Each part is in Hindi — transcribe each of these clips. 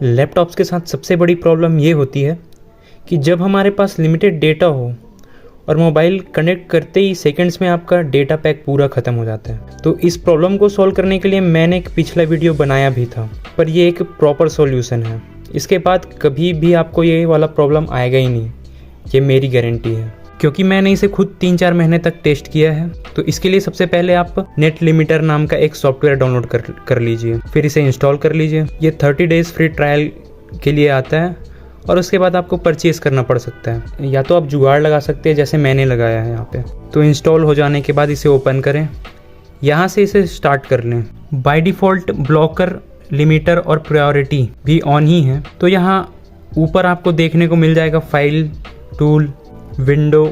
लैपटॉप्स के साथ सबसे बड़ी प्रॉब्लम ये होती है कि जब हमारे पास लिमिटेड डेटा हो और मोबाइल कनेक्ट करते ही सेकंड्स में आपका डेटा पैक पूरा ख़त्म हो जाता है। तो इस प्रॉब्लम को सॉल्व करने के लिए मैंने एक पिछला वीडियो बनाया भी था, पर ये एक प्रॉपर सॉल्यूशन है। इसके बाद कभी भी आपको ये वाला प्रॉब्लम आएगा ही नहीं, ये मेरी गारंटी है, क्योंकि मैंने इसे खुद 3-4 महीने तक टेस्ट किया है। तो इसके लिए सबसे पहले आप नेट लिमिटर नाम का एक सॉफ्टवेयर डाउनलोड कर लीजिए, फिर इसे इंस्टॉल कर लीजिए। ये 30 डेज़ फ्री ट्रायल के लिए आता है और उसके बाद आपको परचेज़ करना पड़ सकता है, या तो आप जुगाड़ लगा सकते हैं जैसे मैंने लगाया है यहाँ पे। तो इंस्टॉल हो जाने के बाद इसे ओपन करें, यहाँ से इसे स्टार्ट कर लें। बाय डिफ़ॉल्ट ब्लॉकर, लिमिटर और प्रायोरिटी भी ऑन ही है। तो यहाँ ऊपर आपको देखने को मिल जाएगा file, tool, window,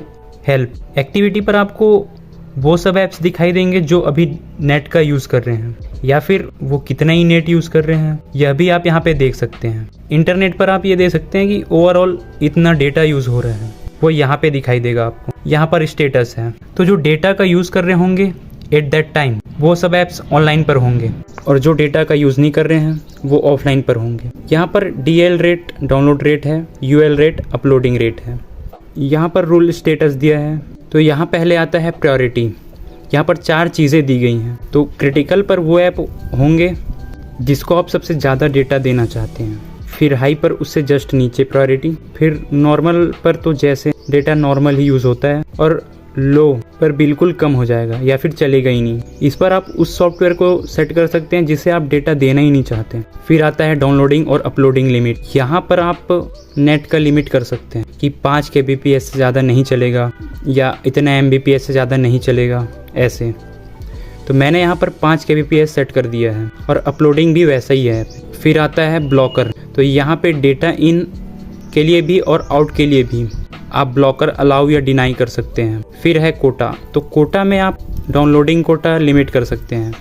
help. Activity पर आपको वो सब ऐप्स दिखाई देंगे जो अभी नेट का यूज़ कर रहे हैं, या फिर वो कितना ही नेट यूज़ कर रहे हैं, यह भी आप यहाँ पे देख सकते हैं। इंटरनेट पर आप ये देख सकते हैं कि ओवरऑल इतना डेटा यूज़ हो रहा है, वो यहाँ पे दिखाई देगा आपको। यहाँ पर स्टेटस है, तो जो डेटा का यूज़ कर रहे होंगे एट दैट टाइम, वो सब ऐप्स ऑनलाइन पर होंगे, और जो डेटा का यूज़ नहीं कर रहे हैं वो ऑफलाइन पर होंगे। यहाँ पर DL रेट डाउनलोड रेट है, UL रेट अपलोडिंग रेट है। यहाँ पर रूल स्टेटस दिया है। तो यहाँ पहले आता है प्रायोरिटी। यहाँ पर 4 चीज़ें दी गई हैं। तो क्रिटिकल पर वो ऐप होंगे जिसको आप सबसे ज़्यादा डेटा देना चाहते हैं, फिर हाई पर उससे जस्ट नीचे प्रायोरिटी, फिर नॉर्मल पर तो जैसे डेटा नॉर्मल ही यूज़ होता है, और लो पर बिल्कुल कम हो जाएगा या फिर चलेगा ही नहीं। इस पर आप उस सॉफ्टवेयर को सेट कर सकते हैं जिसे आप डेटा देना ही नहीं चाहते। फिर आता है डाउनलोडिंग और अपलोडिंग लिमिट। यहाँ पर आप नेट का लिमिट कर सकते हैं कि 5 kbps से ज़्यादा नहीं चलेगा, या इतना MBPS से ज़्यादा नहीं चलेगा, ऐसे। तो मैंने यहाँ पर 5 kbps सेट कर दिया है, और अपलोडिंग भी वैसा ही है। फिर आता है ब्लॉकर। तो यहाँ पे डेटा इन के लिए भी और आउट के लिए भी आप ब्लॉकर अलाउ या डिनाई कर सकते हैं। फिर है कोटा। तो कोटा में आप डाउनलोडिंग कोटा लिमिट कर सकते हैं,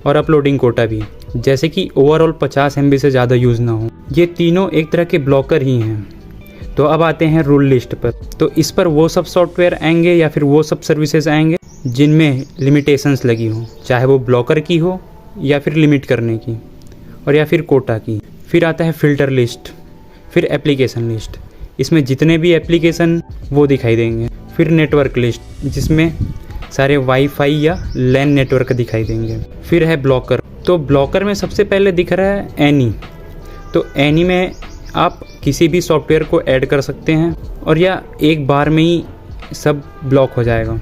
और अपलोडिंग कोटा भी, जैसे कि ओवरऑल 50 MB से ज़्यादा यूज़ ना हो। ये तीनों एक तरह के ब्लॉकर ही हैं। तो अब आते हैं रूल लिस्ट पर। तो इस पर वो सब सॉफ्टवेयर आएंगे या फिर वो सब सर्विसेज आएंगे जिनमें लिमिटेशंस लगी हो, चाहे वो ब्लॉकर की हो या फिर लिमिट करने की, और या फिर कोटा की। फिर आता है फ़िल्टर लिस्ट, फिर एप्लीकेशन लिस्ट। इसमें जितने भी एप्लीकेशन वो दिखाई देंगे। फिर नेटवर्क लिस्ट, जिसमें सारे वाईफाई या लैन नेटवर्क दिखाई देंगे। फिर है ब्लॉकर। तो ब्लॉकर में सबसे पहले दिख रहा है एनी। तो एनी में आप किसी भी सॉफ्टवेयर को ऐड कर सकते हैं, और या एक बार में ही सब ब्लॉक हो जाएगा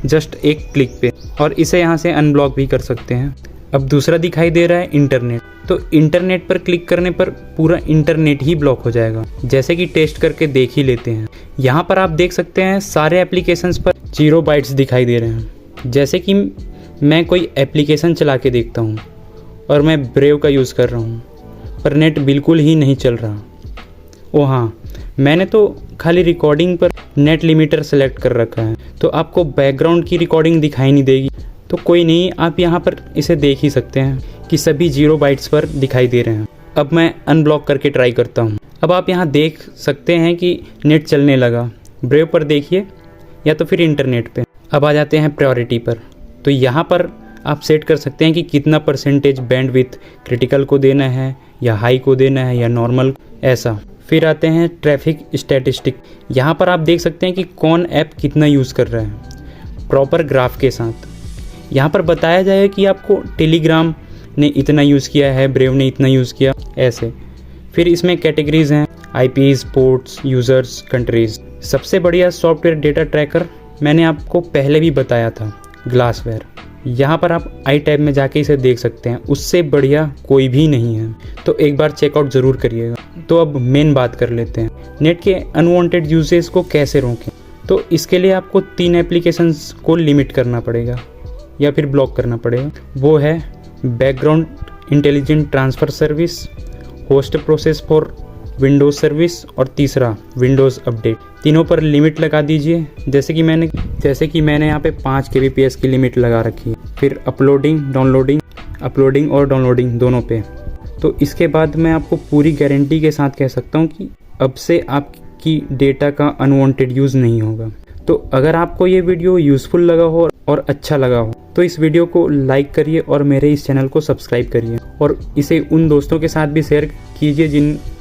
जस्ट एक क्लिक पे, और इसे यहाँ से अनब्लॉक भी कर सकते हैं। अब दूसरा दिखाई दे रहा है इंटरनेट। तो इंटरनेट पर क्लिक करने पर पूरा इंटरनेट ही ब्लॉक हो जाएगा, जैसे कि टेस्ट करके देख ही लेते हैं। यहाँ पर आप देख सकते हैं सारे एप्लीकेशंस पर 0 बाइट्स दिखाई दे रहे हैं। जैसे कि मैं कोई एप्लीकेशन चला के देखता हूँ और मैं ब्रेव का यूज़ कर रहा हूँ, पर नेट बिल्कुल ही नहीं चल रहा। ओ हाँ, मैंने तो खाली रिकॉर्डिंग पर नेट लिमिटर सेलेक्ट कर रखा है, तो आपको बैकग्राउंड की रिकॉर्डिंग दिखाई नहीं देगी। तो कोई नहीं, आप यहाँ पर इसे देख ही सकते हैं कि सभी 0 बाइट्स पर दिखाई दे रहे हैं। अब मैं अनब्लॉक करके ट्राई करता हूँ। अब आप यहाँ देख सकते हैं कि नेट चलने लगा। ब्रेव पर देखिए या तो फिर इंटरनेट पे। अब आ जाते हैं प्रायोरिटी पर। तो यहाँ पर आप सेट कर सकते हैं कि कितना % बैंडविड्थ क्रिटिकल को देना है, या हाई को देना है, या नॉर्मल, ऐसा। फिर आते हैं ट्रैफिक स्टैटिस्टिक। यहाँ पर आप देख सकते हैं कि कौन ऐप कितना यूज़ कर रहा है, प्रॉपर ग्राफ के साथ। यहाँ पर बताया जाए कि आपको टेलीग्राम ने इतना यूज़ किया है, ब्रेव ने इतना यूज़ किया, ऐसे। फिर इसमें कैटेगरीज हैं, IPs, पोर्ट्स, यूज़र्स, कंट्रीज़। सबसे बढ़िया सॉफ्टवेयर डेटा ट्रैकर मैंने आपको पहले भी बताया था, ग्लासवेयर। यहाँ पर आप आई टैब में जाके इसे देख सकते हैं, उससे बढ़िया कोई भी नहीं है। तो एक बार चेकआउट ज़रूर करिएगा। तो अब मेन बात कर लेते हैं, नेट के अनवांटेड यूजेस को कैसे रोकें। तो इसके लिए आपको 3 एप्लीकेशंस को लिमिट करना पड़ेगा या फिर ब्लॉक करना पड़ेगा। वो है background intelligent transfer service, host process for Windows service, और तीसरा विंडोज़ अपडेट। तीनों पर लिमिट लगा दीजिए, जैसे कि मैंने यहाँ पे 5 kbps की लिमिट लगा रखी है। फिर अपलोडिंग और डाउनलोडिंग दोनों पे। तो इसके बाद मैं आपको पूरी गारंटी के साथ कह सकता हूँ कि अब से आपकी डेटा का अनवांटेड यूज़ नहीं होगा। तो अगर आपको ये वीडियो यूज़फुल लगा हो और अच्छा लगा हो तो इस वीडियो को लाइक करिए और मेरे इस चैनल को सब्सक्राइब करिए और इसे उन दोस्तों के साथ भी शेयर कीजिए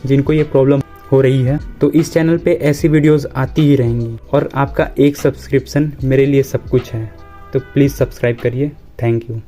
जिनको ये प्रॉब्लम हो रही है। तो इस चैनल पे ऐसी वीडियोस आती ही रहेंगी और आपका एक सब्सक्रिप्शन मेरे लिए सब कुछ है। तो प्लीज़ सब्सक्राइब करिए। Thank you.